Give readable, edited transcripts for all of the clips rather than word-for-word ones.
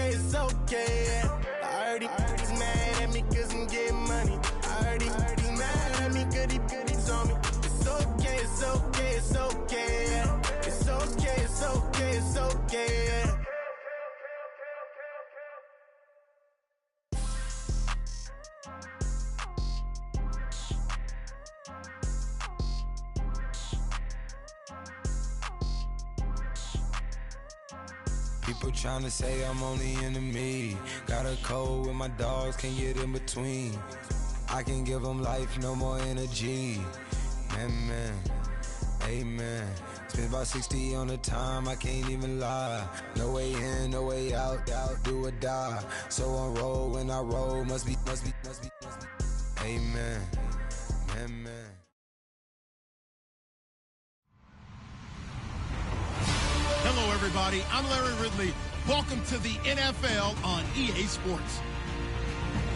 okay, it's okay, yeah. I heard he's mad at me cause I'm getting money. I heard he's mad at me cause he's on me. It's okay, it's okay, it's okay, yeah. It's okay, it's okay, it's okay, yeah. People tryna say I'm only enemy. Got a cold with my dogs, can't get in between. I can give them life, no more energy. Man, amen. Spent about 60 on the time, I can't even lie. No way in, no way out, do or die. So on roll, when I roll, must be. Amen, man. Hello, everybody. I'm Larry Ridley. Welcome to the NFL on EA Sports.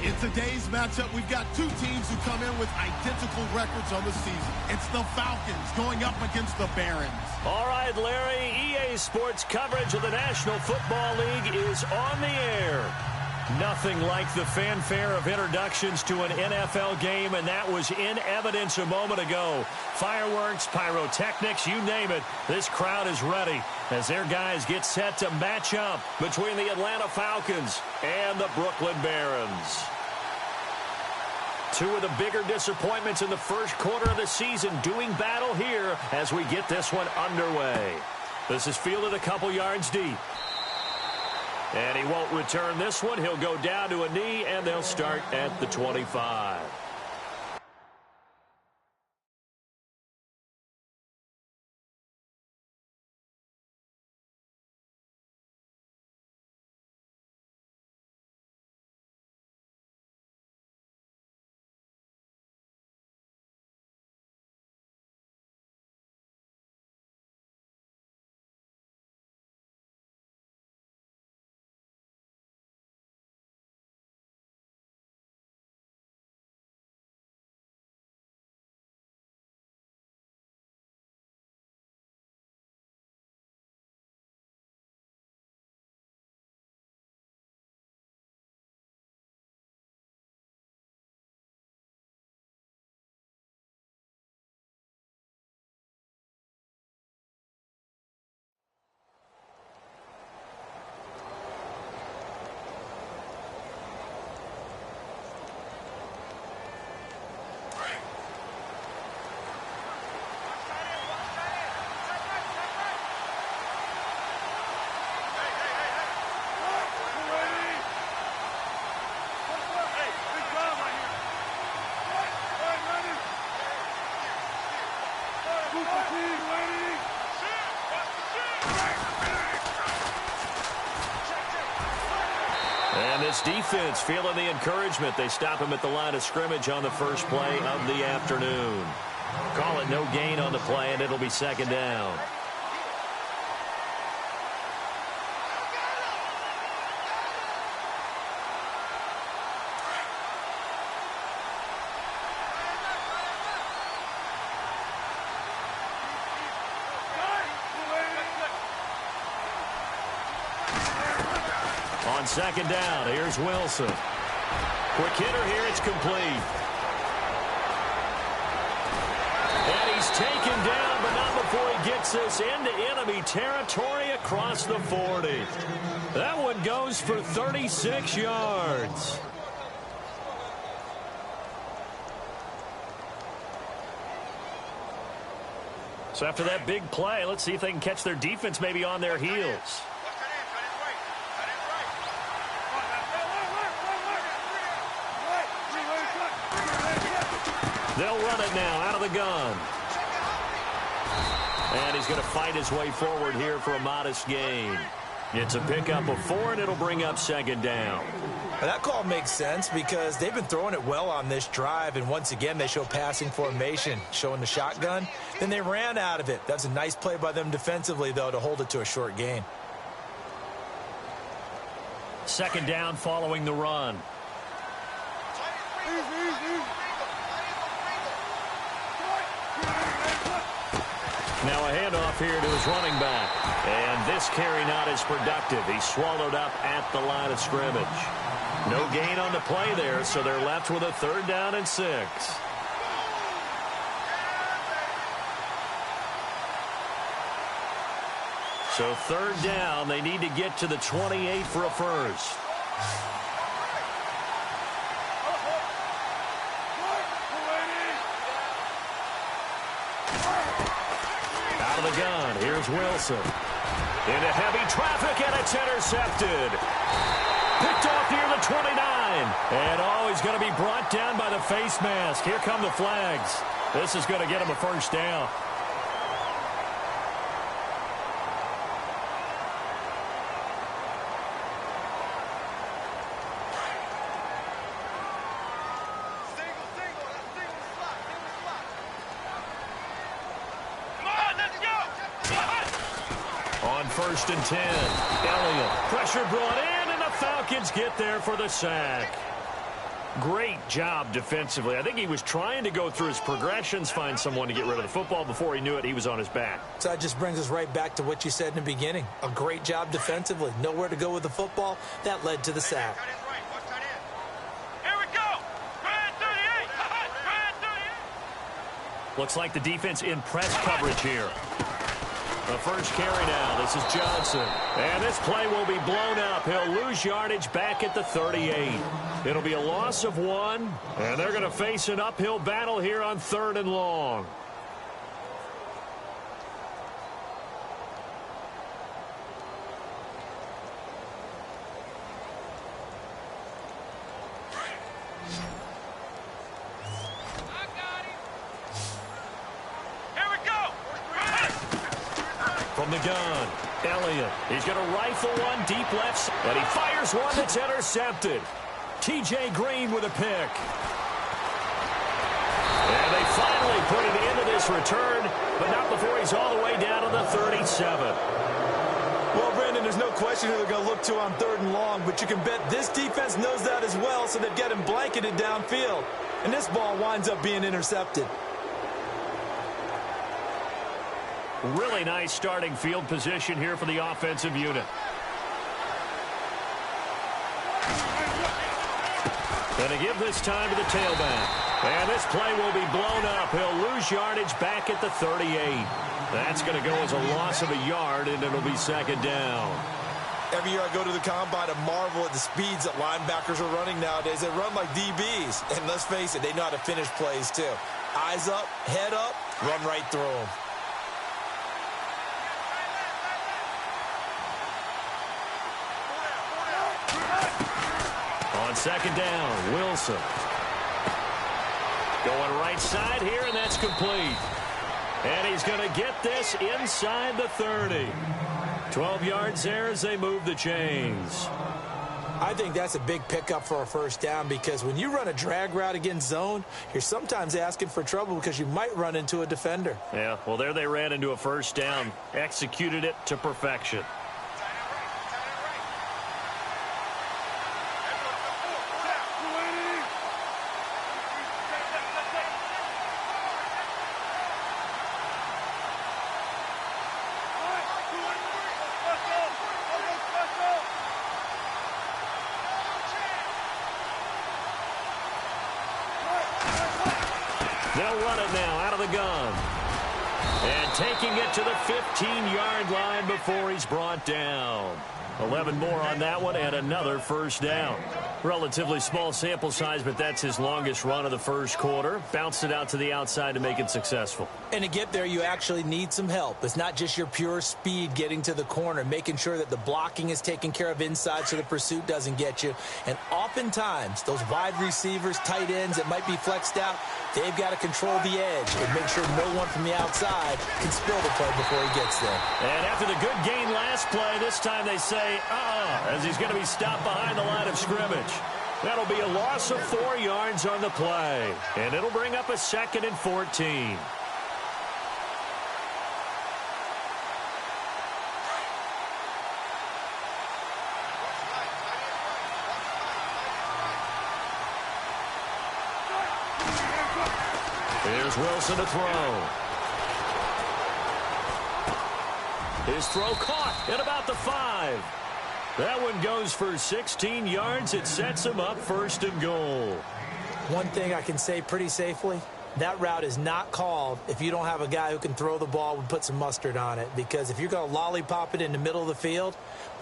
In today's matchup, we've got two teams who come in with identical records on the season. It's the Falcons going up against the Barons. All right, Larry, EA Sports coverage of the National Football League is on the air. Nothing like the fanfare of introductions to an NFL game, and that was in evidence a moment ago. Fireworks, pyrotechnics, you name it. This crowd is ready as their guys get set to match up between the Atlanta Falcons and the Brooklyn Barons. Two of the bigger disappointments in the first quarter of the season doing battle here as we get this one underway. This is fielded a couple yards deep. And he won't return this one. He'll go down to a knee, and they'll start at the 25. And this defense feeling the encouragement. They stop him at the line of scrimmage on the first play of the afternoon. Call it no gain on the play, and it'll be second down. On second down, here's Wilson. Quick hitter here, it's complete. And he's taken down, but not before he gets this into enemy territory across the 40. That one goes for 36 yards. So after that big play, let's see if they can catch their defense maybe on their heels. They'll run it now out of the gun. And he's going to fight his way forward here for a modest gain. It's a pickup of 4, and it'll bring up second down. That call makes sense because they've been throwing it well on this drive, and once again they show passing formation, showing the shotgun. Then they ran out of it. That's a nice play by them defensively, though, to hold it to a short gain. Second down following the run. Now a handoff here to his running back. And this carry not as productive. He's swallowed up at the line of scrimmage. No gain on the play there, so they're left with a 3rd down and 6. So 3rd down, they need to get to the 28 for a first. Out of the gun, here's Wilson. Into heavy traffic, and it's intercepted. Picked off near the 29. And, he's going to be brought down by the face mask. Here come the flags. This is going to get him a first down. On 1st and 10, Elliott. Pressure brought in, and the Falcons get there for the sack. Great job defensively. I think he was trying to go through his progressions, find someone to get rid of the football. Before he knew it, he was on his back. So that just brings us right back to what you said in the beginning. A great job defensively. Nowhere to go with the football. That led to the sack. Looks like the defense in press coverage here. The first carry now. This is Johnson. And this play will be blown up. He'll lose yardage back at the 38. It'll be a loss of 1. And they're going to face an uphill battle here on 3rd and long. From the gun, Elliott. He's going to rifle one deep left, and he fires one that's intercepted. T.J. Green with a pick. And they finally put it into this return, but not before he's all the way down to the 37. Well, Brandon, there's no question who they're going to look to on 3rd and long, but you can bet this defense knows that as well, so they've got him blanketed downfield. And this ball winds up being intercepted. Really nice starting field position here for the offensive unit. Going to give this time to the tailback. And this play will be blown up. He'll lose yardage back at the 38. That's going to go as a loss of a yard, and it'll be 2nd down. Every year I go to the combine and marvel at the speeds that linebackers are running nowadays. They run like DBs. And let's face it, they know how to finish plays too. Eyes up, head up, run right through them. On 2nd down, Wilson. Going right side here, and that's complete. And he's going to get this inside the 30. 12 yards there as they move the chains. I think that's a big pickup for a first down, because when you run a drag route against zone, you're sometimes asking for trouble because you might run into a defender. Yeah, well, there they ran into a first down. Executed it to perfection. They'll run it now out of the gun. And taking it to the 15-yard line before he's brought down. 11 more on that one and another first down. Relatively small sample size, but that's his longest run of the first quarter. Bounced it out to the outside to make it successful. And to get there, you actually need some help. It's not just your pure speed getting to the corner, making sure that the blocking is taken care of inside so the pursuit doesn't get you. And oftentimes, those wide receivers, tight ends that might be flexed out, they've got to control the edge and make sure no one from the outside can spill the play before he gets there. And after the good gain last play, this time they say, as he's going to be stopped behind the line of scrimmage. That'll be a loss of 4 yards on the play. And it'll bring up a 2nd and 14. Here's Wilson to throw. His throw caught at about the 5. That one goes for 16 yards. It sets him up 1st and goal. One thing I can say pretty safely, that route is not called if you don't have a guy who can throw the ball and put some mustard on it. Because if you're going to lollipop it in the middle of the field,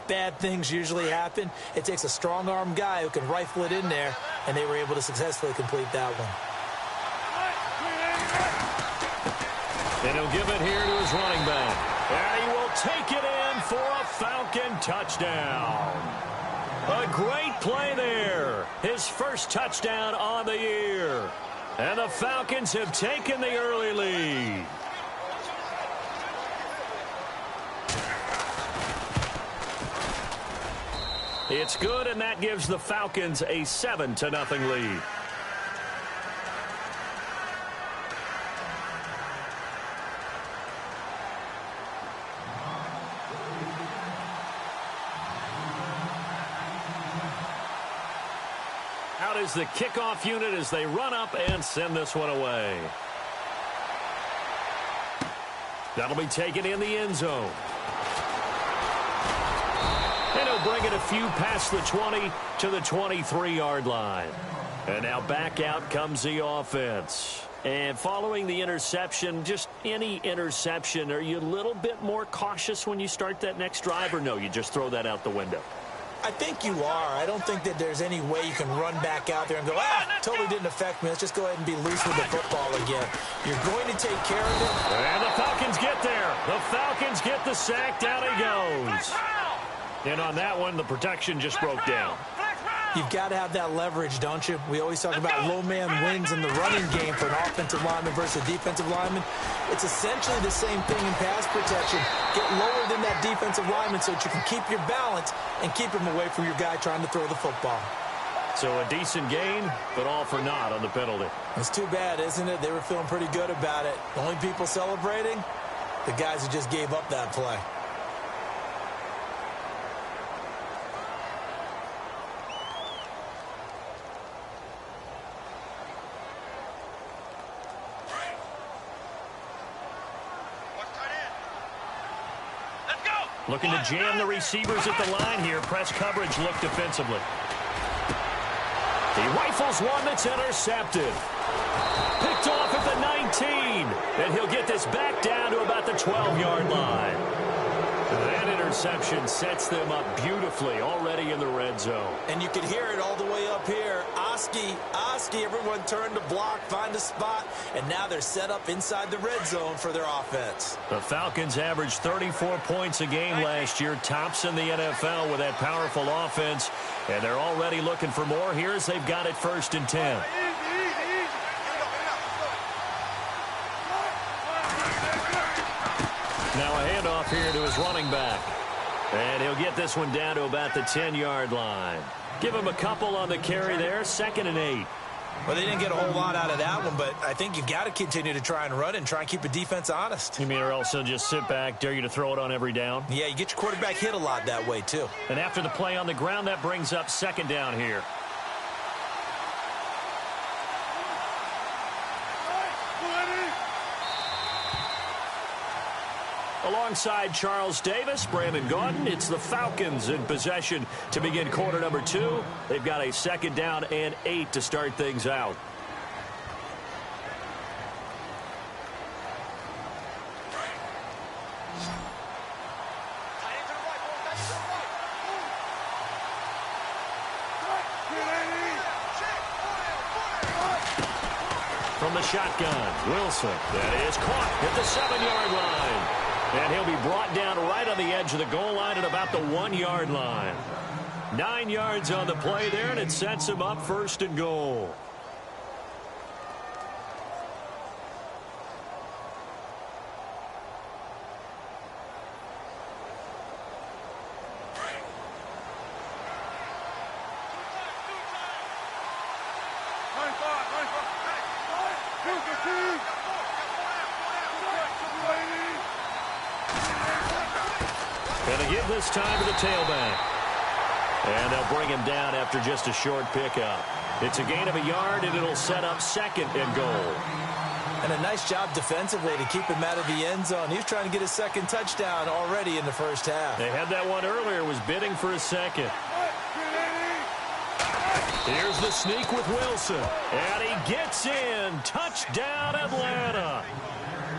bad things usually happen. It takes a strong-arm guy who can rifle it in there, and they were able to successfully complete that one. And he'll give it here to his running back. And he will take it in for a Falcon touchdown. A great play there. His first touchdown on the year. And the Falcons have taken the early lead. It's good, and that gives the Falcons a 7-0 lead. Out is the kickoff unit as they run up and send this one away. That'll be taken in the end zone. And he'll bring it a few past the 20 to the 23-yard line. And now back out comes the offense. And following the interception, just any interception, are you a little bit more cautious when you start that next drive, or no, you just throw that out the window? I think you are. I don't think that there's any way you can run back out there and go, totally didn't affect me. Let's just go ahead and be loose with the football again. You're going to take care of it. And the Falcons get there. The Falcons get the sack. Down he goes. And on that one, the protection just broke down. You've got to have that leverage, don't you? We always talk about low man wins in the running game for an offensive lineman versus a defensive lineman. It's essentially the same thing in pass protection. Get lower than that defensive lineman so that you can keep your balance and keep him away from your guy trying to throw the football. So a decent gain, but all for naught on the penalty. It's too bad, isn't it? They were feeling pretty good about it. The only people celebrating, the guys who just gave up that play. Looking to jam the receivers at the line here. Press coverage look defensively. He rifles one that's intercepted. Picked off at the 19. And he'll get this back down to about the 12-yard line. That interception sets them up beautifully already in the red zone. And you can hear it all the way up here. Oski, everyone turned to block, find a spot, and now they're set up inside the red zone for their offense. The Falcons averaged 34 points a game last year, tops in the NFL with that powerful offense, and they're already looking for more here as they've got it 1st and 10. Now a handoff here to his running back. And he'll get this one down to about the 10-yard line. Give him a couple on the carry there, 2nd and 8. Well, they didn't get a whole lot out of that one, but I think you've got to continue to try and run and try and keep the defense honest. You mean or else he'll just sit back, dare you to throw it on every down? Yeah, you get your quarterback hit a lot that way, too. And after the play on the ground, that brings up 2nd down here. Alongside Charles Davis, Brandon Gaudin, it's the Falcons in possession to begin quarter number 2. They've got a 2nd down and 8 to start things out. From the shotgun, Wilson. That is caught at the 7-yard line. And he'll be brought down right on the edge of the goal line at about the 1-yard line. 9 yards on the play there, and it sets him up 1st and goal. Going to give this time to the tailback. And they'll bring him down after just a short pickup. It's a gain of a yard, and it'll set up 2nd and goal. And a nice job defensively to keep him out of the end zone. He was trying to get his second touchdown already in the first half. They had that one earlier, was bidding for a second. Here's the sneak with Wilson. And he gets in. Touchdown, Atlanta.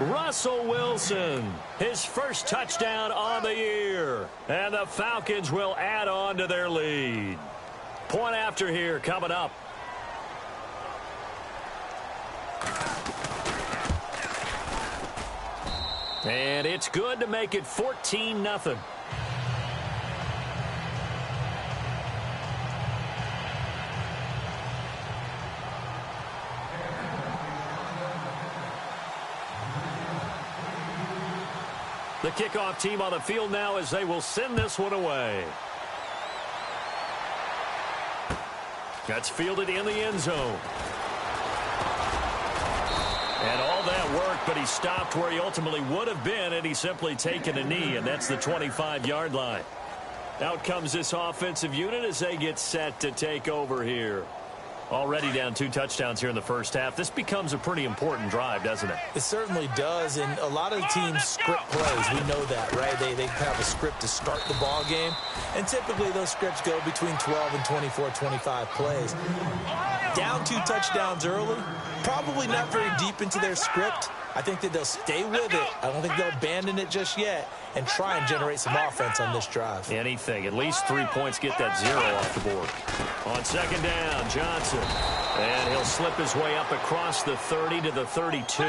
Russell Wilson, his first touchdown on the year. And the Falcons will add on to their lead. Point after here coming up. And it's good to make it 14-0. The kickoff team on the field now as they will send this one away. That's fielded in the end zone. And all that work, but he stopped where he ultimately would have been, and he's simply taken a knee, and that's the 25-yard line. Out comes this offensive unit as they get set to take over here. Already down 2 touchdowns here in the first half. This becomes a pretty important drive, doesn't it? It certainly does, and a lot of the teams script plays. We know that, right? They have a script to start the ball game, and typically those scripts go between 12 and 24, 25 plays. Down 2 touchdowns early, probably not very deep into their script. I think that they'll stay with it. I don't think they'll abandon it just yet and try and generate some offense on this drive. Anything. At least 3 points, get that 0 off the board. On second down, Johnson. And he'll slip his way up across the 30 to the 32.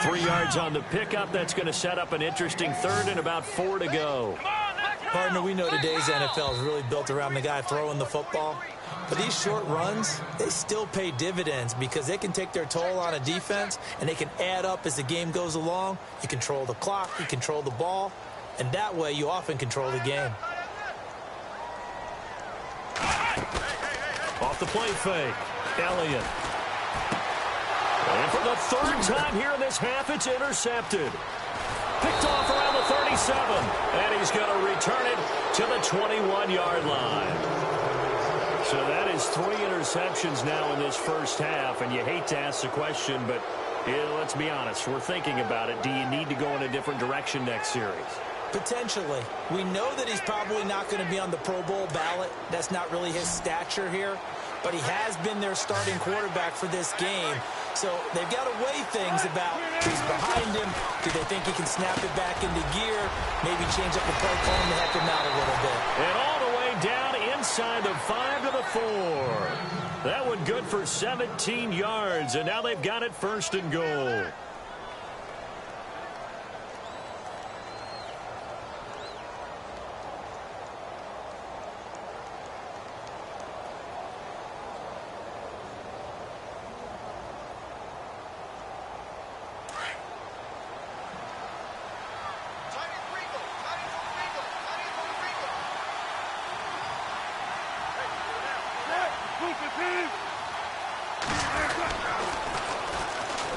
3 yards on the pickup. That's going to set up an interesting third and about 4 to go. Partner, we know today's NFL is really built around the guy throwing the football. But these short runs, they still pay dividends because they can take their toll on a defense and they can add up as the game goes along. You control the clock, you control the ball, and that way you often control the game. Off the play fake, Elliott. And for the 3rd time here in this half, it's intercepted. Picked off around the 37, and he's going to return it to the 21-yard line. So that is 3 interceptions now in this first half, and you hate to ask the question, but let's be honest, we're thinking about it. Do you need to go in a different direction next series? Potentially. We know that he's probably not going to be on the Pro Bowl ballot. That's not really his stature here, but he has been their starting quarterback for this game. So they've got to weigh things about who's behind him. Do they think he can snap it back into gear? Maybe change up the play call to help him out a little bit. And all the way down inside the 5 to the 4. That one good for 17 yards, and now they've got it 1st and goal.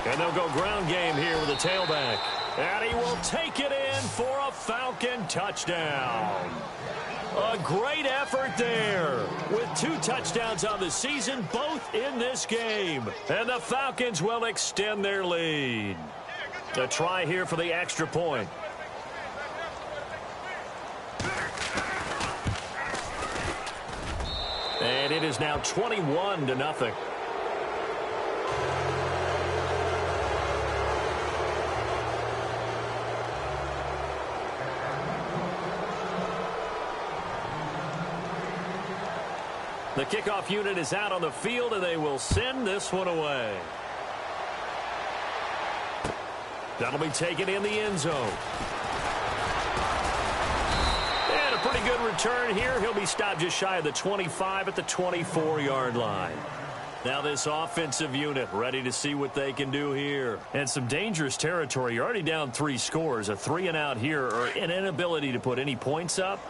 And they'll go ground game here with a tailback. And he will take it in for a Falcon touchdown. A great effort there with 2 touchdowns on the season, both in this game. And the Falcons will extend their lead. A try here for the extra point. And it is now 21-0. The kickoff unit is out on the field, and they will send this one away. That'll be taken in the end zone. And a pretty good return here. He'll be stopped just shy of the 25 at the 24-yard line. Now this offensive unit ready to see what they can do here. And some dangerous territory. You're already down 3 scores. A 3-and-out here, or an inability to put any points up.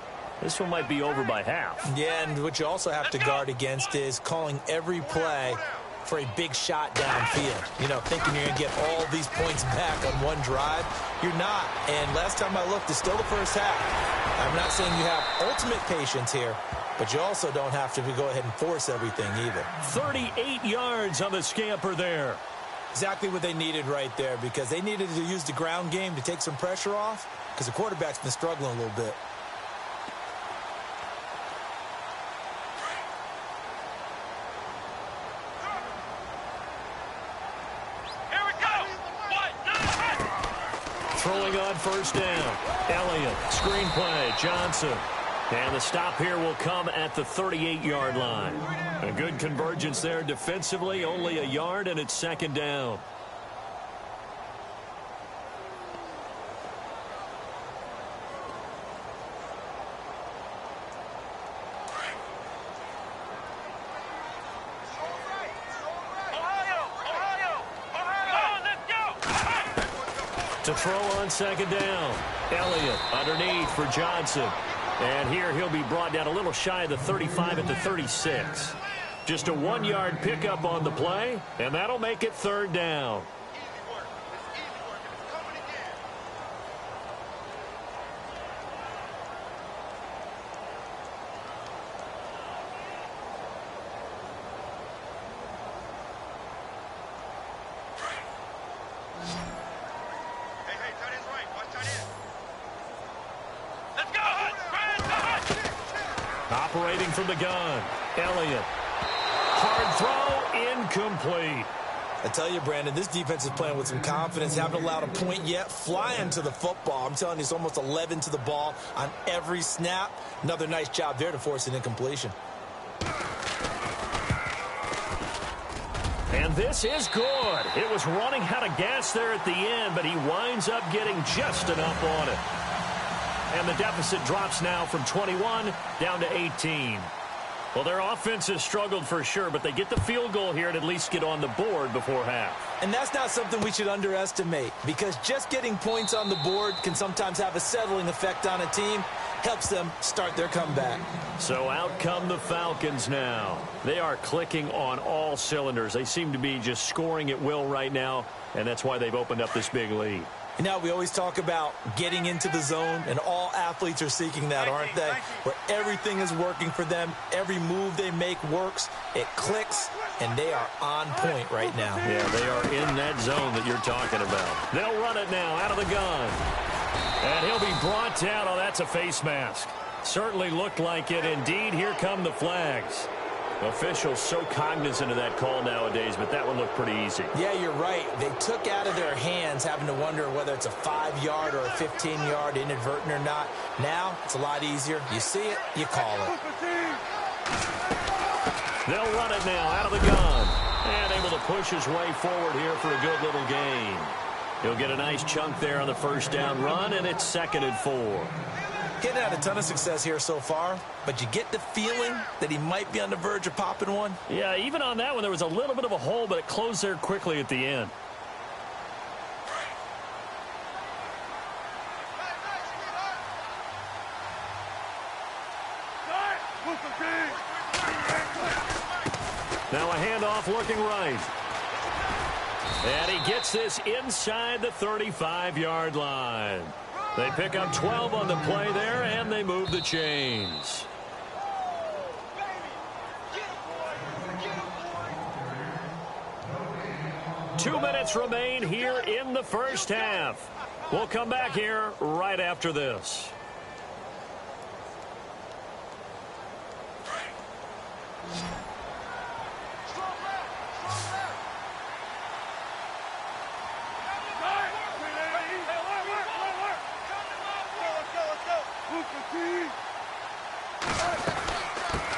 This one might be over by half. Yeah, and what you also have to guard against is calling every play for a big shot downfield. You know, thinking you're going to get all these points back on one drive. You're not. And last time I looked, it's still the first half. I'm not saying you have ultimate patience here, but you also don't have to go ahead and force everything either. 38 yards on the scamper there. Exactly what they needed right there, because they needed to use the ground game to take some pressure off, because the quarterback's been struggling a little bit. Throwing on first down. Elliott, screen play, Johnson. And the stop here will come at the 38-yard line. A good convergence there defensively, only a yard, and it's second down. To throw on second down. Elliott underneath for Johnson. And here he'll be brought down a little shy of the 35 at the 36. Just a 1-yard pickup on the play, and that'll make it third down. Operating from the gun, Elliott. Hard throw, incomplete. I tell you, Brandon, this defense is playing with some confidence. Haven't allowed a point yet. Flying to the football. I'm telling you, it's almost 11 to the ball on every snap. Another nice job there to force an incompletion. And this is good. It was running out of gas there at the end, but he winds up getting just enough on it. And the deficit drops now from 21 down to 18. Well, their offense has struggled for sure, but they get the field goal here and at least get on the board before half. And that's not something we should underestimate, because just getting points on the board can sometimes have a settling effect on a team. Helps them start their comeback. So out come the Falcons now. They are clicking on all cylinders. They seem to be just scoring at will right now, and that's why they've opened up this big lead. You know, we always talk about getting into the zone, and all athletes are seeking that, aren't they? Where everything is working for them, every move they make works, it clicks, and they are on point right now. Yeah, they are in that zone that you're talking about. They'll run it now out of the gun. And he'll be brought down. Oh, that's a face mask. Certainly looked like it. Indeed, here come the flags. Officials so cognizant of that call nowadays, but that one looked pretty easy. Yeah, you're right. They took out of their hands having to wonder whether it's a 5-yard or a 15-yard inadvertent or not. Now, it's a lot easier. You see it, you call it. They'll run it now out of the gun. And able to push his way forward here for a good little gain. He'll get a nice chunk there on the first down run, and it's 2nd and 4. Getting had a ton of success here so far, but you get the feeling that he might be on the verge of popping one. Yeah, even on that one, there was a little bit of a hole, but it closed there quickly at the end. Now a handoff looking right. And he gets this inside the 35-yard line. They pick up 12 on the play there, and they move the chains. Two minutes remain here in the first half. We'll come back here right after this.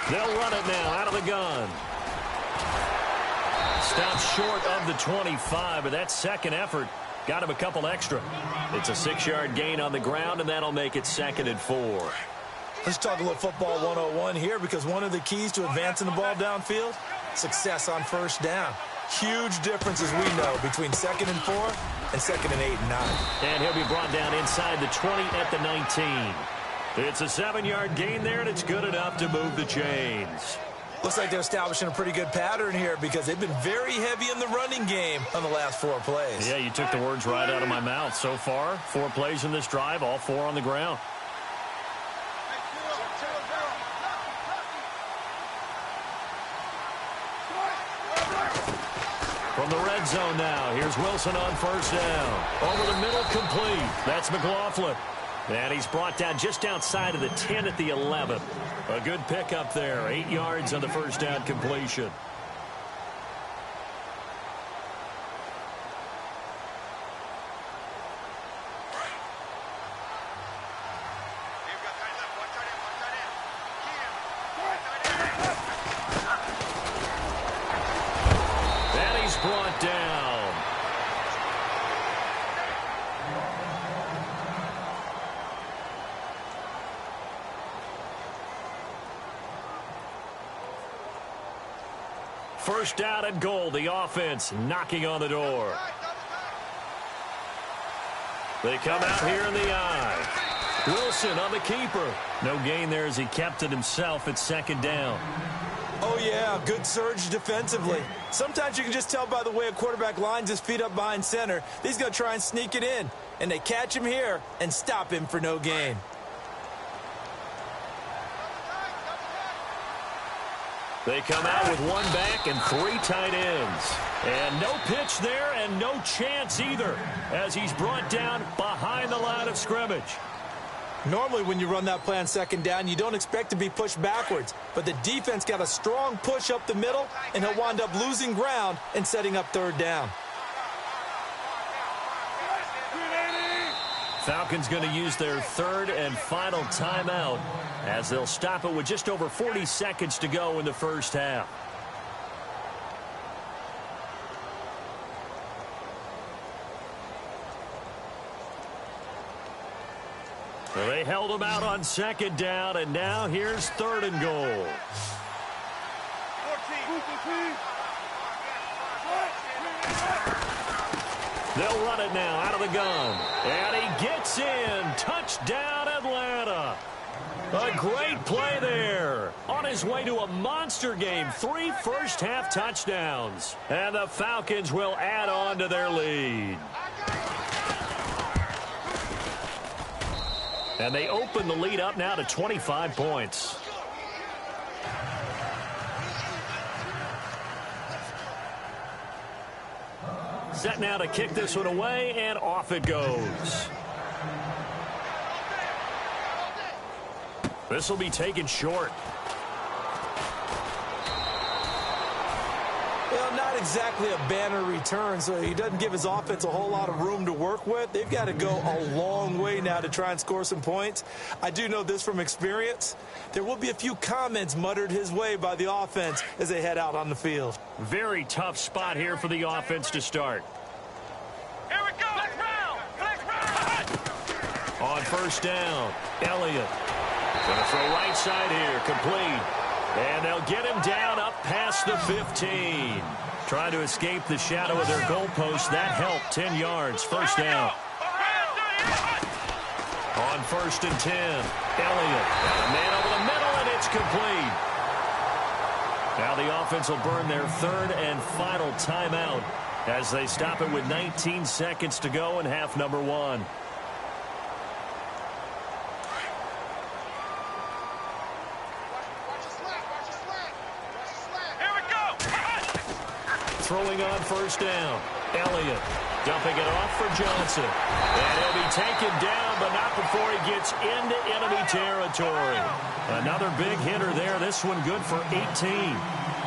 They'll run it now out of the gun. Stops short of the 25, but that second effort got him a couple extra. It's a 6-yard gain on the ground, and that'll make it 2nd and 4. Let's talk a little football 101 here, because one of the keys to advancing the ball downfield, success on first down. Huge difference, as we know, between 2nd and 4 and 2nd and 8 and 9. And he'll be brought down inside the 20 at the 19. It's a 7-yard gain there, and it's good enough to move the chains. Looks like they're establishing a pretty good pattern here, because they've been very heavy in the running game on the last 4 plays. Yeah, you took the words right out of my mouth. So far, 4 plays in this drive, all 4 on the ground. From From the red zone now, here's Wilson on first down. Over the middle, complete. That's McLaughlin. And he's brought down just outside of the 10 at the 11. A good pickup there. 8 yards on the first down completion. And he's brought down. First down and goal. The offense knocking on the door. They come out here in the eye. Wilson on the keeper. No gain there as he kept it himself at second down. Oh, yeah, good surge defensively. Sometimes you can just tell by the way a quarterback lines his feet up behind center. He's going to try and sneak it in. And they catch him here and stop him for no gain. They come out with one back and 3 tight ends. And no pitch there and no chance either as he's brought down behind the line of scrimmage. Normally when you run that play on second down, you don't expect to be pushed backwards. But the defense got a strong push up the middle, and he'll wind up losing ground and setting up third down. Falcons going to use their third and final timeout as they'll stop it with just over 40 seconds to go in the first half. So they held him out on second down, and now here's third and goal. They'll run it now out of the gun. And he gets in. Touchdown, Atlanta. A great play there. On his way to a monster game. 3 first-half touchdowns. And the Falcons will add on to their lead. And they open the lead up now to 25 points. Set now to kick this one away, and off it goes. This will be taken short. Well, not exactly a banner return, so he doesn't give his offense a whole lot of room to work with. They've got to go a long way now to try and score some points. I do know this from experience. There will be a few comments muttered his way by the offense as they head out on the field. Very tough spot here for the offense to start. Here we go. Flex round. On first down, Elliott. Going to throw right side here, complete. And they'll get him down up past the 15. Trying to escape the shadow of their goalpost. That helped. 10 yards. First down. On first and 10. Elliott. A man over the middle, and it's complete. Now the offense will burn their third and final timeout as they stop it with 19 seconds to go in half number 1. Throwing on first down. Elliott dumping it off for Johnson. And he'll be taken down, but not before he gets into enemy territory. Another big hitter there. This one good for 18.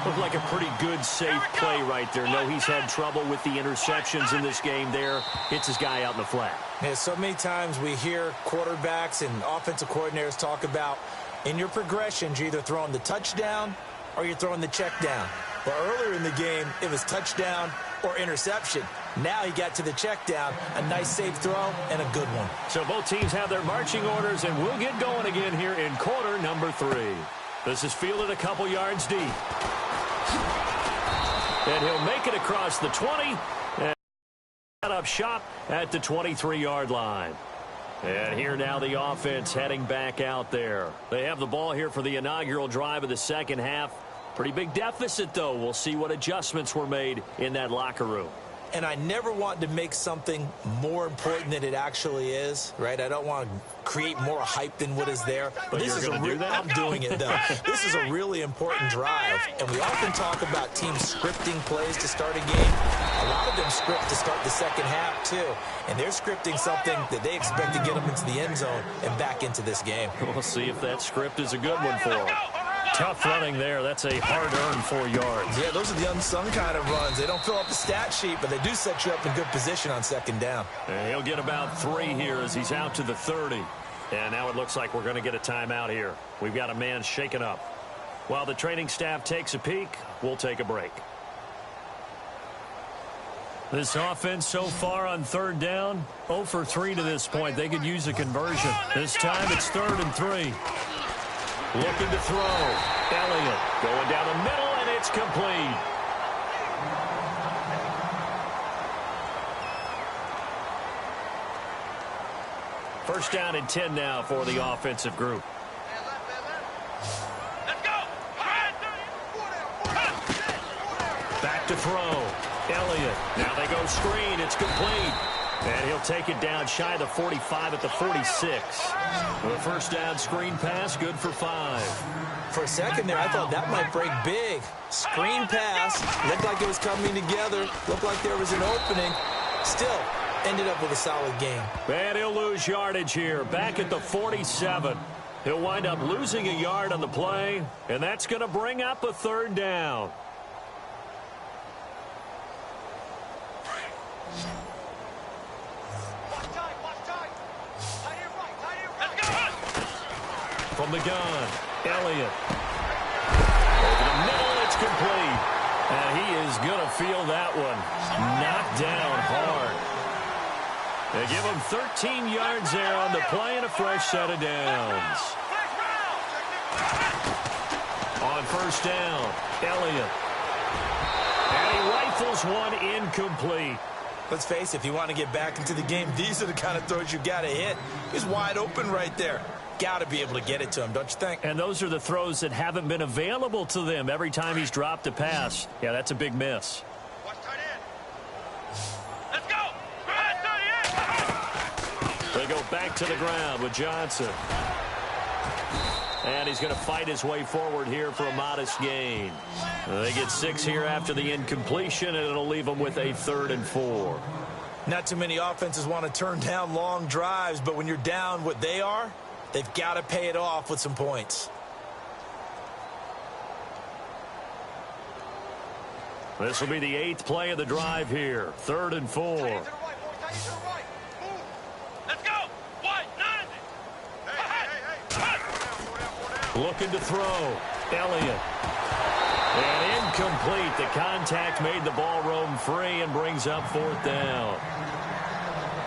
Looked like a pretty good, safe play right there. No, he's had trouble with the interceptions in this game there. Hits his guy out in the flat. Yeah, so many times we hear quarterbacks and offensive coordinators talk about in your progressions, you're either throwing the touchdown or you're throwing the check down. But earlier in the game, it was touchdown or interception. Now he got to the check down, a nice safe throw, and a good one. So both teams have their marching orders, and we'll get going again here in quarter number 3. This is fielded a couple yards deep. And he'll make it across the 20 and set up shop at the 23-yard line. And here now the offense heading back out there. They have the ball here for the inaugural drive of the second half. Pretty big deficit, though. We'll see what adjustments were made in that locker room. and I never want to make something more important than it actually is, right? I don't want to create more hype than what is there. But this you're is going to do that? I'm doing it, though. This is a really important drive, and we often talk about teams scripting plays to start a game. A lot of them script to start the second half, too, and they're scripting something that they expect to get them into the end zone and back into this game. We'll see if that script is a good one for them. Tough running there. That's a hard-earned 4 yards. Yeah, those are the unsung kind of runs. They don't fill up the stat sheet, but they do set you up in good position on second down. And he'll get about 3 here as he's out to the 30. And now it looks like we're going to get a timeout here. We've got a man shaken up. While the training staff takes a peek, we'll take a break. This offense so far on third down, 0 for 3 to this point. They could use a conversion. This time it's 3rd and 3. Looking to throw. Elliott going down the middle, and it's complete. First down and 10 now for the offensive group. Let's go. Back to throw. Elliott. Now they go screen. It's complete. And he'll take it down shy of the 45 at the 46. The first down screen pass, good for 5. For a second there, I thought that might break big. Screen pass. Looked like it was coming together. Looked like there was an opening. Still, ended up with a solid game. And he'll lose yardage here. Back at the 47. He'll wind up losing a yard on the play. And that's going to bring up a 3rd down. From the gun, Elliott. Over the middle, it's complete. And he is going to feel that one. Knocked down hard. They give him 13 yards there on the play and a fresh set of downs. On first down, Elliott. And he rifles one incomplete. Let's face it, if you want to get back into the game, these are the kind of throws you got to hit. He's wide open right there. Got to be able to get it to him, don't you think? And those are the throws that haven't been available to them every time he's dropped a pass. Yeah, that's a big miss. Let's go. They go back to the ground with Johnson. And he's going to fight his way forward here for a modest gain. They get 6 here after the incompletion, and it'll leave them with a 3rd and 4. Not too many offenses want to turn down long drives, but when you're down what they are, they've got to pay it off with some points. This will be the 8th play of the drive here. 3rd and 4. Let's go. Looking to throw. Elliott. And incomplete. The contact made the ball roam free and brings up 4th down.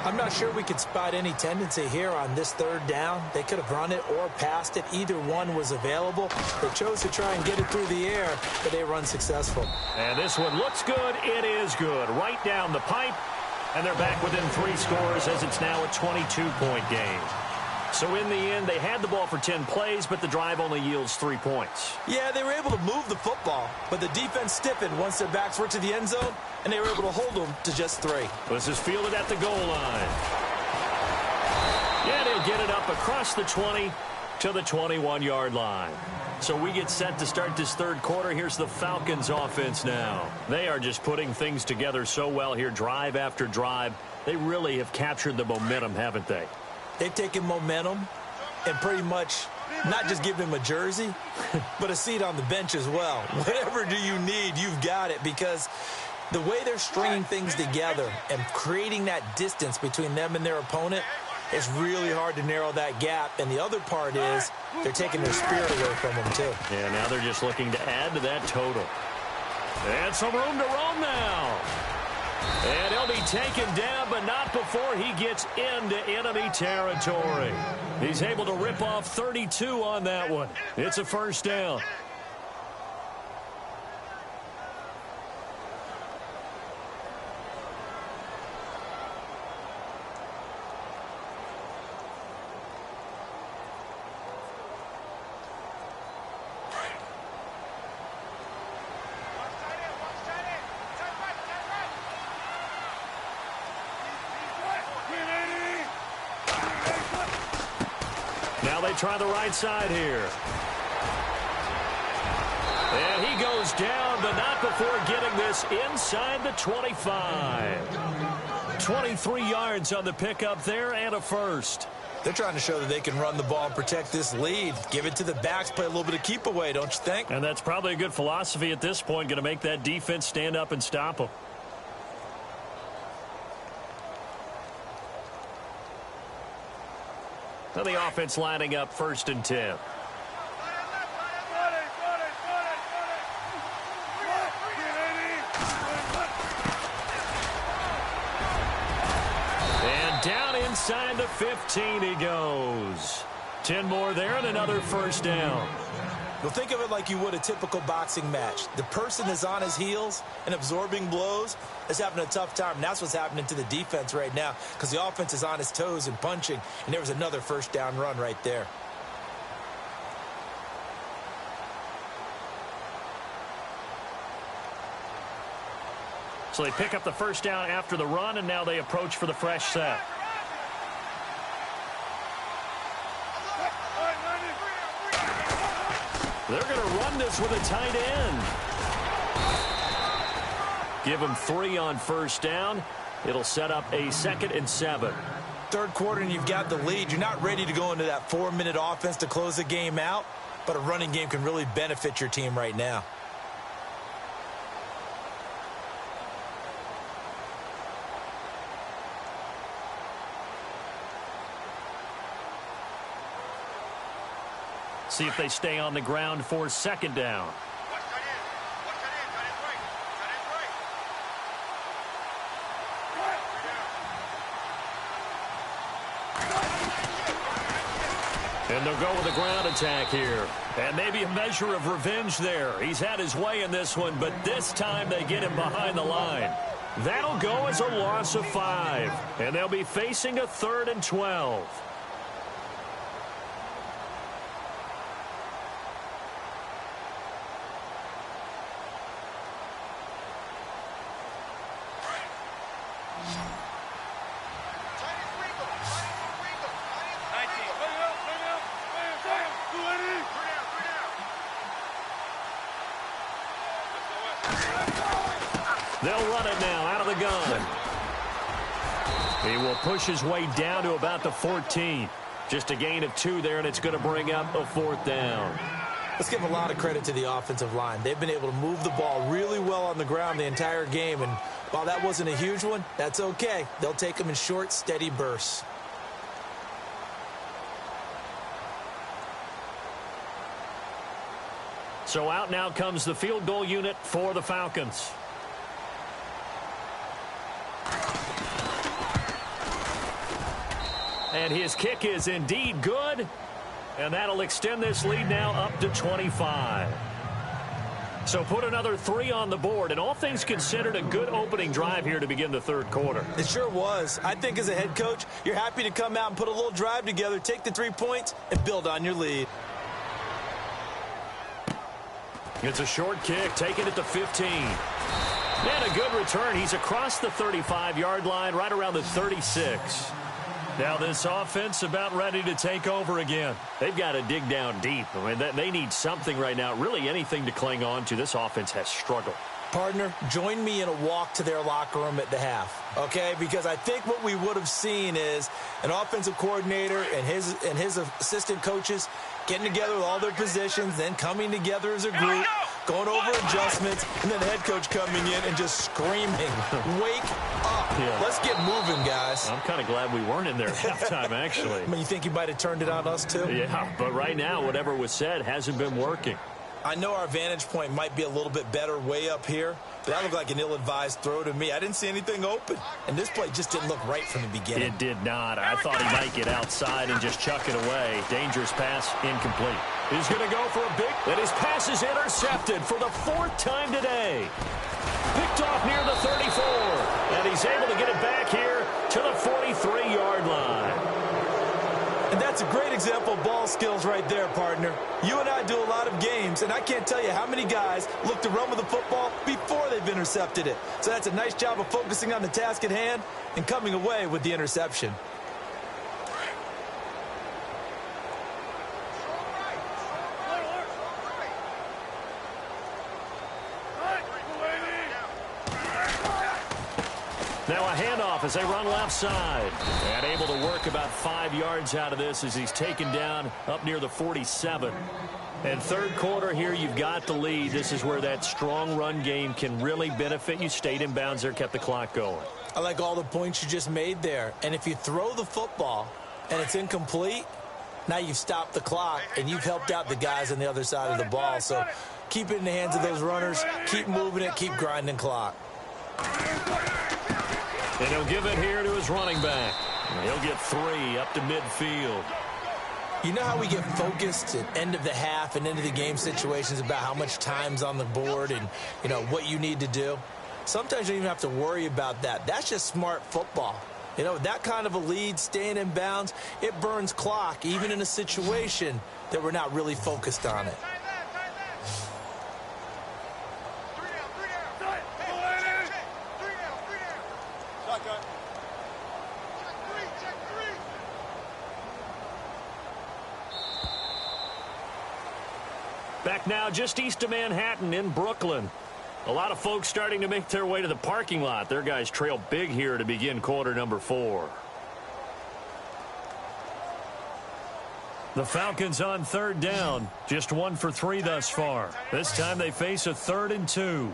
I'm not sure we could spot any tendency here on this 3rd down. They could have run it or passed it. Either one was available. They chose to try and get it through the air, but they were unsuccessful. And this one looks good. It is good. Right down the pipe. And they're back within 3 scores as it's now a 22-point game. So in the end, they had the ball for 10 plays, but the drive only yields 3 points. Yeah, they were able to move the football, but the defense stiffened once their backs were to the end zone, and they were able to hold them to just 3. This is fielded at the goal line. Yeah, they'll get it up across the 20 to the 21-yard line. So we get set to start this 3rd quarter. Here's the Falcons offense now. They are just putting things together so well here, drive after drive. They really have captured the momentum, haven't they? They've taken momentum and pretty much not just given him a jersey, but a seat on the bench as well. Whatever do you need, you've got it, because the way they're stringing things together and creating that distance between them and their opponent, it's really hard to narrow that gap. And the other part is they're taking their spirit away from them, too. Yeah, now they're just looking to add to that total. And some room to roam now. And he'll be taken down, but not before he gets into enemy territory. He's able to rip off 32 on that one. It's a first down. Now they try the right side here. And he goes down, but not before getting this inside the 25. 23 yards on the pickup there and a first. They're trying to show that they can run the ball and protect this lead. Give it to the backs, play a little bit of keep away, don't you think? And that's probably a good philosophy at this point, going to make that defense stand up and stop them. Now the offense lining up 1st and 10. Down inside the 15 he goes. 10 more there and another first down. Well, think of it like you would a typical boxing match. The person is on his heels and absorbing blows is having a tough time. And that's what's happening to the defense right now because the offense is on his toes and punching. And there was another first down run right there. So they pick up the first down after the run, and now they approach for the fresh set. They're going to run this with a tight end. Give them 3 on first down. It'll set up a 2nd and 7. Third quarter, and you've got the lead. You're not ready to go into that 4-minute offense to close the game out, but a running game can really benefit your team right now. See if they stay on the ground for 2nd down. And they'll go with a ground attack here. And maybe a measure of revenge there. He's had his way in this one, but this time they get him behind the line. That'll go as a loss of 5. And they'll be facing a 3rd and 12. They'll run it now out of the gun. He will push his way down to about the 14. Just a gain of 2 there, and it's going to bring up a 4th down. Let's give a lot of credit to the offensive line. They've been able to move the ball really well on the ground the entire game, and while that wasn't a huge one, that's okay. They'll take them in short, steady bursts. So out now comes the field goal unit for the Falcons. And his kick is indeed good. And that'll extend this lead now up to 25. So put another 3 on the board. And all things considered, a good opening drive here to begin the 3rd quarter. It sure was. I think as a head coach, you're happy to come out and put a little drive together, take the 3 points, and build on your lead. It's a short kick, taking it to 15. And a good return. He's across the 35-yard line, right around the 36. Now this offense about ready to take over again. They've got to dig down deep. I mean, they need something right now, really anything to cling on to. This offense has struggled. Partner, join me in a walk to their locker room at the half, okay? Because I think what we would have seen is an offensive coordinator and his assistant coaches getting together with all their positions, then coming together as a group, going over adjustments, and then the head coach coming in and just screaming, wake up. Yeah. Let's get moving, guys. I'm kind of glad we weren't in there at halftime, actually. I mean, you think you might have turned it on us, too? Yeah, but right now, whatever was said hasn't been working. I know our vantage point might be a little bit better way up here, but that looked like an ill-advised throw to me. I didn't see anything open, and this play just didn't look right from the beginning. It did not. I thought he might get outside and just chuck it away. Dangerous pass, incomplete. He's going to go for a big, and his pass is intercepted for the 4th time today. Picked off near the 34, and he's able to get it back here to the 43-yard line. And that's a great example of ball skills right there, partner. You and I do a lot of games, and I can't tell you how many guys look to run with the football before they've intercepted it. So that's a nice job of focusing on the task at hand and coming away with the interception. Now a handoff as they run left side. And able to work about 5 yards out of this as he's taken down up near the 47. And third quarter here, you've got the lead. This is where that strong run game can really benefit you. Stayed in bounds there, kept the clock going. I like all the points you just made there. And if you throw the football and it's incomplete, now you've stopped the clock and you've helped out the guys on the other side of the ball. So keep it in the hands of those runners. Keep moving it. Keep grinding clock. And he'll give it here to his running back. He'll get 3 up to midfield. You know how we get focused at end of the half and end of the game situations about how much time's on the board and, you know, what you need to do? Sometimes you don't even have to worry about that. That's just smart football. You know, that kind of a lead, staying in bounds, it burns clock, even in a situation that we're not really focused on it. Back now just east of Manhattan in Brooklyn. A lot of folks starting to make their way to the parking lot. Their guys trail big here to begin quarter number 4. The Falcons on third down. Just 1 for 3 thus far. This time they face a 3rd and 2.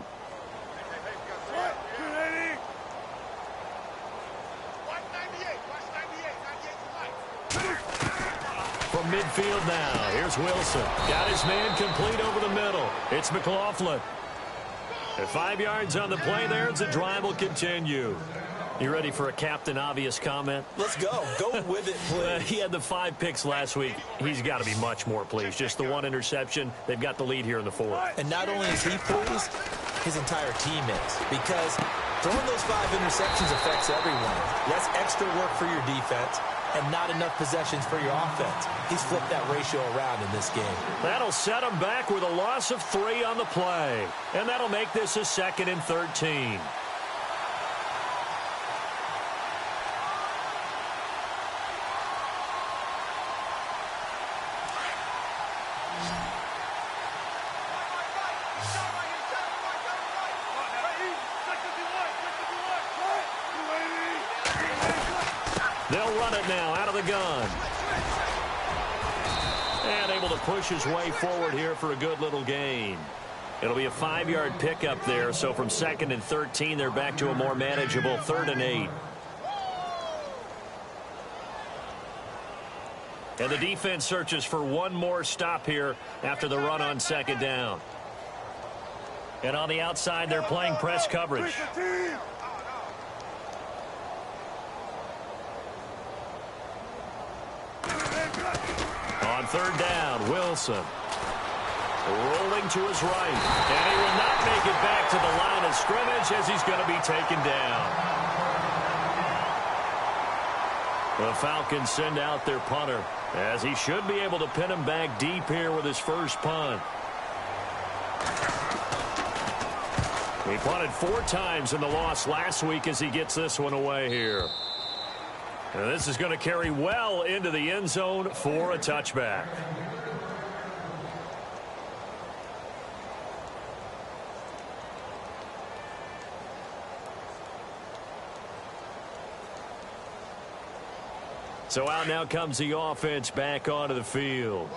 From midfield now, here's Wilson. Got his man complete over the middle. It's McLaughlin. At 5 yards on the play there, as the drive will continue. You ready for a Captain Obvious comment? Let's go. Go with it, please. He had the 5 picks last week. He's got to be much more pleased. Just the 1 interception. They've got the lead here in the 4th. And not only is he pleased, his entire team is. Because throwing those 5 interceptions affects everyone. That's extra work for your defense and not enough possessions for your offense. He's flipped that ratio around in this game. That'll set him back with a loss of 3 on the play. And that'll make this a 2nd and 13. They'll run it now out of the gun. And able to push his way forward here for a good little gain. It'll be a 5-yard pickup there. So from 2nd and 13, they're back to a more manageable 3rd and 8. And the defense searches for one more stop here after the run on 2nd down. And on the outside, they're playing press coverage. On 3rd down, Wilson. Rolling to his right. And he will not make it back to the line of scrimmage as he's going to be taken down. The Falcons send out their punter as he should be able to pin him back deep here with his first punt. He punted 4 times in the loss last week as he gets this one away here. And this is going to carry well into the end zone for a touchback. So out now comes the offense back onto the field.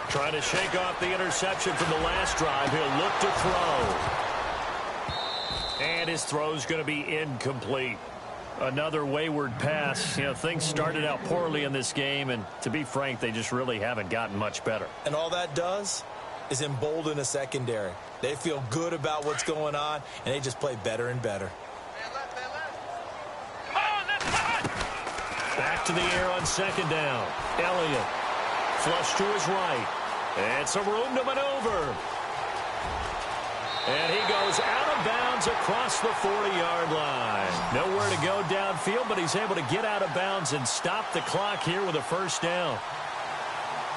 Trying to shake off the interception from the last drive. He'll look to throw. And his throw's going to be incomplete. Another wayward pass. You know, things started out poorly in this game, and to be frank, they just really haven't gotten much better. And all that does is embolden a secondary. They feel good about what's going on, and they just play better and better. Back to the air on 2nd down. Elliott. Flush to his right. And some room to maneuver. And he goes out of bounds across the 40-yard line. Nowhere to go downfield, but he's able to get out of bounds and stop the clock here with a 1st down.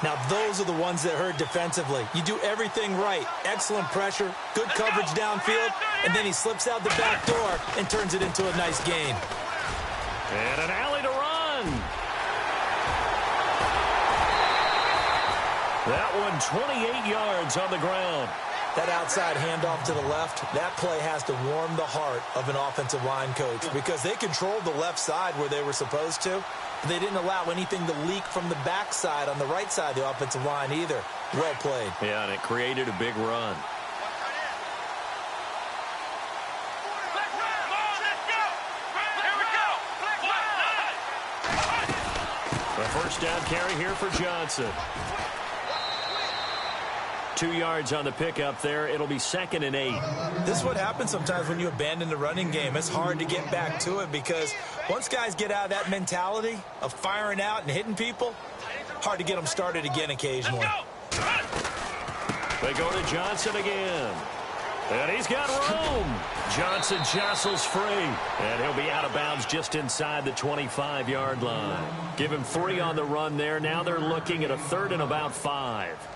Now, those are the ones that hurt defensively. You do everything right. Excellent pressure, good coverage downfield, and then he slips out the back door and turns it into a nice gain. And an alley to run. That one 28 yards on the ground. That outside handoff to the left, that play has to warm the heart of an offensive line coach because they controlled the left side where they were supposed to. But they didn't allow anything to leak from the backside on the right side of the offensive line either. Well played. Yeah, and it created a big run. A first down carry here for Johnson. 2 yards on the pickup there. It'll be 2nd and 8. This is what happens sometimes when you abandon the running game. It's hard to get back to it because once guys get out of that mentality of firing out and hitting people, hard to get them started again occasionally. They go to Johnson again. And he's got room. Johnson jostles free. And he'll be out of bounds just inside the 25-yard line. Give him 3 on the run there. Now they're looking at a 3rd and about 5.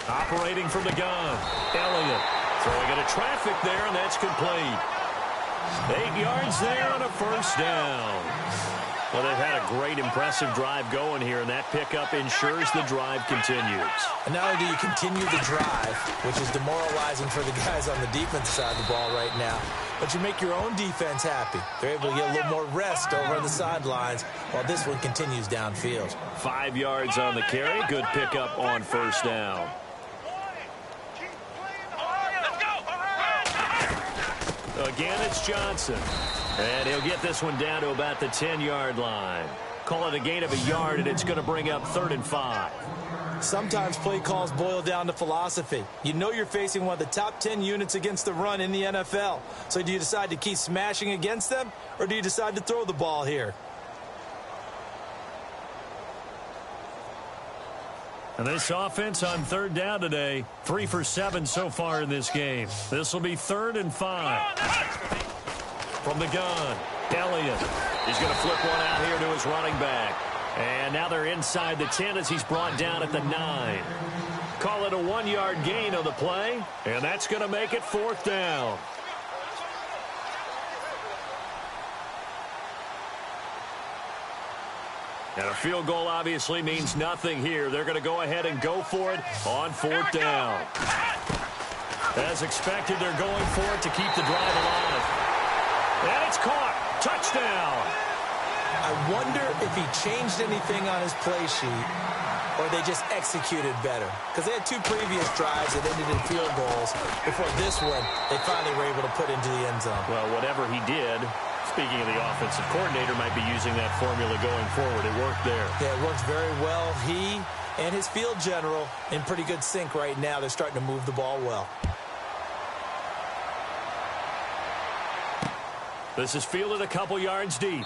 Operating from the gun. Elliott throwing into traffic there, and that's complete. 8 yards there on a first down. Well, they've had a great, impressive drive going here, and that pickup ensures the drive continues. And not only do you continue the drive, which is demoralizing for the guys on the defense side of the ball right now, but you make your own defense happy. They're able to get a little more rest over on the sidelines while this one continues downfield. 5 yards on the carry. Good pickup on first down. Again, it's Johnson. And he'll get this one down to about the 10-yard line. Call it a gain of a yard, and it's going to bring up 3rd and 5. Sometimes play calls boil down to philosophy. You know you're facing one of the top 10 units against the run in the NFL. So do you decide to keep smashing against them, or do you decide to throw the ball here? And this offense on 3rd down today, 3 for 7 so far in this game. This will be 3rd and 5. From the gun, Elliott. He's going to flip one out here to his running back. And now they're inside the 10 as he's brought down at the 9. Call it a 1-yard gain on the play, and that's going to make it 4th down. And a field goal obviously means nothing here. They're going to go ahead and go for it on 4th down. As expected, they're going for it to keep the drive alive. And it's caught. Touchdown. I wonder if he changed anything on his play sheet or they just executed better. Because they had 2 previous drives that ended in field goals. Before this one, they finally were able to put into the end zone. Well, whatever he did, speaking of the offensive coordinator, might be using that formula going forward. It worked there. Yeah, it works very well. He and his field general in pretty good sync right now. They're starting to move the ball well. This is fielded a couple yards deep.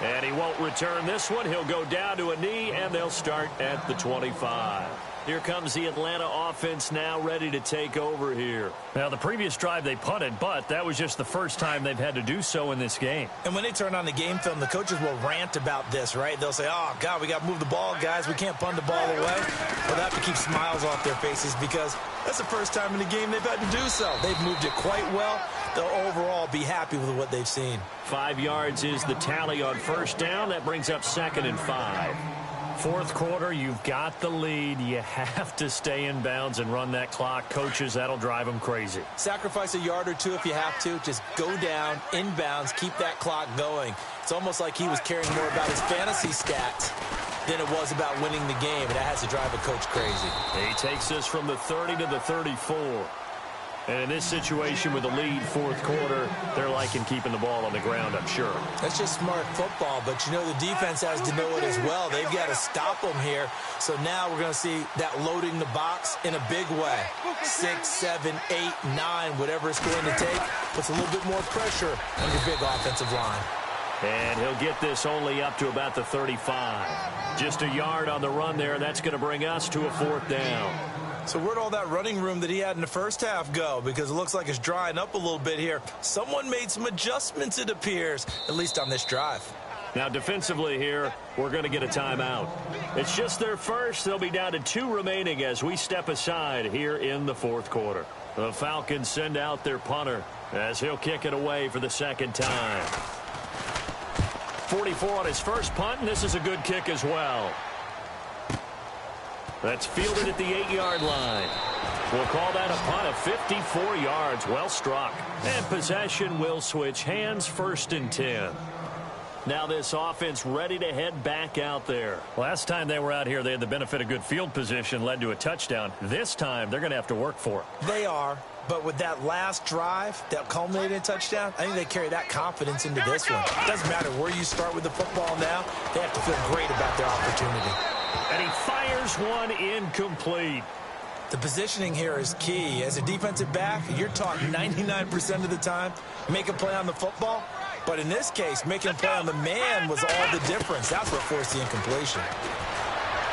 And he won't return this one. He'll go down to a knee, and they'll start at the 25. Here comes the Atlanta offense now ready to take over here. Now, the previous drive they punted, but that was just the first time they've had to do so in this game. And when they turn on the game film, the coaches will rant about this, right? They'll say, oh, God, we got to move the ball, guys. We can't punt the ball away. Well, they have to keep smiles off their faces because that's the first time in the game they've had to do so. They've moved it quite well. They'll overall be happy with what they've seen. 5 yards is the tally on first down. That brings up 2nd and 5. 4th quarter, you've got the lead. You have to stay in bounds and run that clock. Coaches, that'll drive them crazy. Sacrifice a yard or 2 if you have to. Just go down, in bounds, keep that clock going. It's almost like he was caring more about his fantasy stats than it was about winning the game, and that has to drive a coach crazy. He takes us from the 30 to the 34. And in this situation with the lead 4th quarter, they're liking keeping the ball on the ground, I'm sure. That's just smart football, but you know the defense has to know it as well. They've got to stop them here. So now we're going to see that loading the box in a big way. 6, 7, 8, 9, whatever it's going to take, puts a little bit more pressure on your big offensive line. And he'll get this only up to about the 35. Just a yard on the run there, and that's going to bring us to a 4th down. So where'd all that running room that he had in the first half go? Because it looks like it's drying up a little bit here. Someone made some adjustments, it appears, at least on this drive. Now, defensively here, we're going to get a timeout. It's just their first. They'll be down to 2 remaining as we step aside here in the fourth quarter. The Falcons send out their punter as he'll kick it away for the second time. 44 on his first punt, and this is a good kick as well. That's fielded at the 8-yard line. We'll call that a punt of 54 yards. Well struck. And possession will switch hands, 1st and 10. Now this offense ready to head back out there. Last time they were out here, they had the benefit of good field position, led to a touchdown. This time, they're going to have to work for it. They are, but with that last drive that culminated in a touchdown, I think they carry that confidence into this one. It doesn't matter where you start with the football now. They have to feel great about their opportunity. And he fires one incomplete. The positioning here is key. As a defensive back, you're taught 99% of the time, make a play on the football. But in this case, making a play on the man was all the difference. That's what forced the incompletion.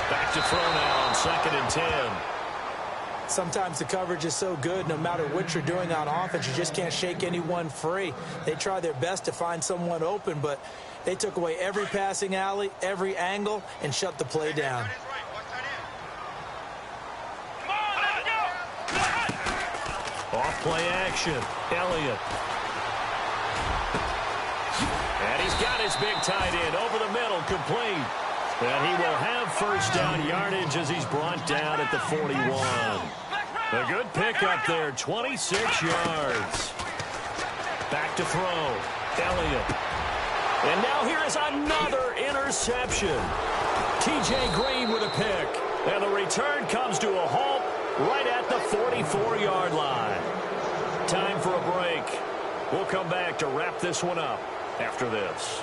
Back to throw now on 2nd and 10. Sometimes the coverage is so good, no matter what you're doing on offense, you just can't shake anyone free. They try their best to find someone open, but they took away every passing alley, every angle, and shut the play down. Off play action. Elliott. And he's got his big tight end over the middle, complete. And he will have first down yardage as he's brought down at the 41. A good pickup there, 26 yards. Back to throw. Elliott. And now here is another interception. TJ Green with a pick. And the return comes to a halt right at the 44-yard line. Time for a break. We'll come back to wrap this one up after this.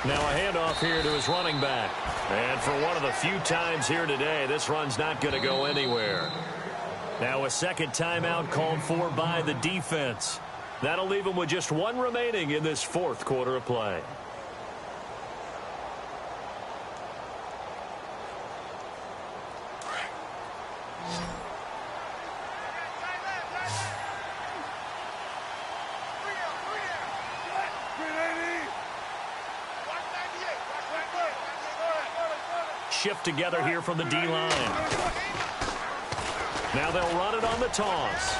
Now a handoff here to his running back. And for one of the few times here today, this run's not going to go anywhere. Now a second timeout called for by the defense. That'll leave them with just 1 remaining in this fourth quarter of play. Shift together here from the D-line. Now they'll run it on the toss.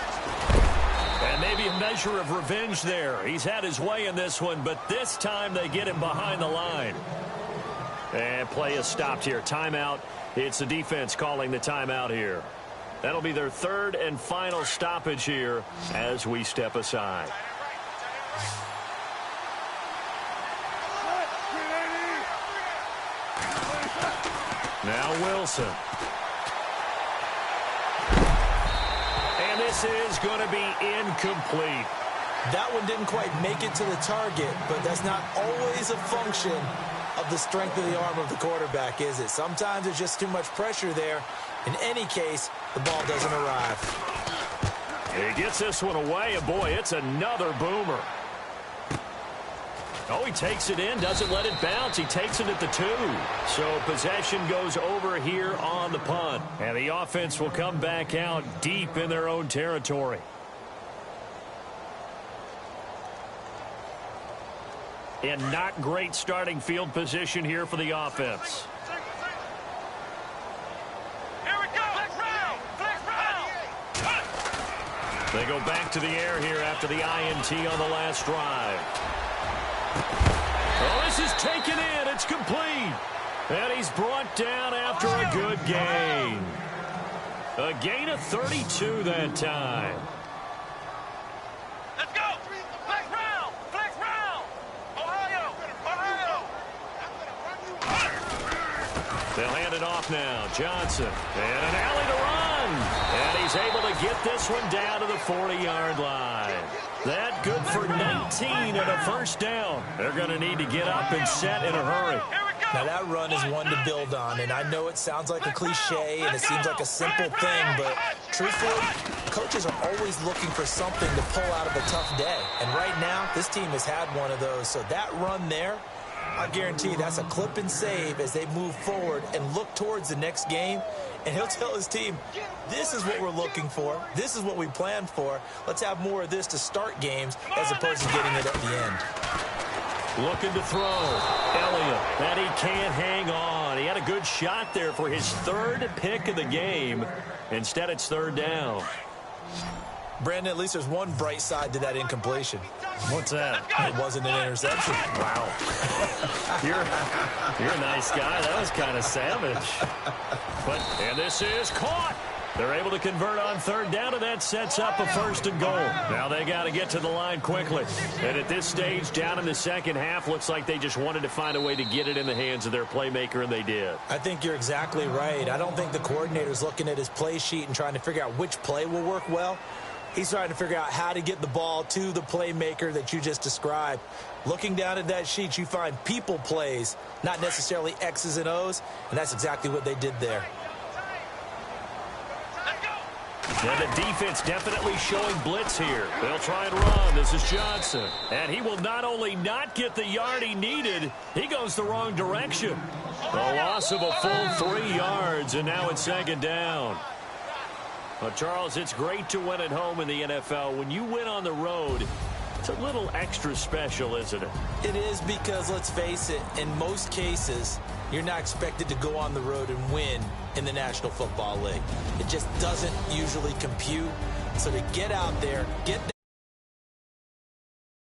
And maybe a measure of revenge there. He's had his way in this one, but this time they get him behind the line. And play is stopped here. Timeout. It's the defense calling the timeout here. That'll be their 3rd and final stoppage here as we step aside. Now Wilson. And this is going to be incomplete. That one didn't quite make it to the target, but that's not always a function of the strength of the arm of the quarterback, is it? Sometimes there's just too much pressure there. In any case, the ball doesn't arrive. He gets this one away, and boy, it's another boomer. Oh, he takes it in, doesn't let it bounce. He takes it at the 2. So possession goes over here on the punt. And the offense will come back out deep in their own territory. And not great starting field position here for the offense. Here we go. Flex round. They go back to the air here after the INT on the last drive. Oh, this is taken in. It's complete. And he's brought down after a good gain. A gain of 32 that time. Let's go. Flex round. Ohio. They'll hand it off now. Johnson. And an alley to run. And he's able to get this one down to the 40-yard line. That good for 19 and a first down. They're going to need to get up and set in a hurry. Now, that run is one to build on, and I know it sounds like a cliche and it seems like a simple thing, but truthfully, coaches are always looking for something to pull out of a tough day. And right now, this team has had one of those. So that run there, I guarantee you that's a clip and save as they move forward and look towards the next game. And he'll tell his team, this is what we're looking for. This is what we planned for. Let's have more of this to start games as opposed to getting it at the end. Looking to throw. Elliott, and he can't hang on. He had a good shot there for his third pick of the game. Instead, it's third down. Brandon, at least there's one bright side to that incompletion. What's that? It wasn't an interception. Wow. You're a nice guy. That was kind of savage. And this is caught. They're able to convert on third down, and that sets up a first and goal. Now they got to get to the line quickly. And at this stage, down in the second half, looks like they just wanted to find a way to get it in the hands of their playmaker, and they did. I think you're exactly right. I don't think the coordinator's looking at his play sheet and trying to figure out which play will work well. He's trying to figure out how to get the ball to the playmaker that you just described. Looking down at that sheet, you find people plays, not necessarily X's and O's, and that's exactly what they did there. And the defense definitely showing blitz here. They'll try and run. This is Johnson. And he will not only not get the yard he needed, he goes the wrong direction. A loss of a full 3 yards, and now it's second down. Well, Charles, it's great to win at home in the NFL. When you win on the road, it's a little extra special, isn't it? It is, because, let's face it, in most cases, you're not expected to go on the road and win in the National Football League. It just doesn't usually compute. So to get out there, get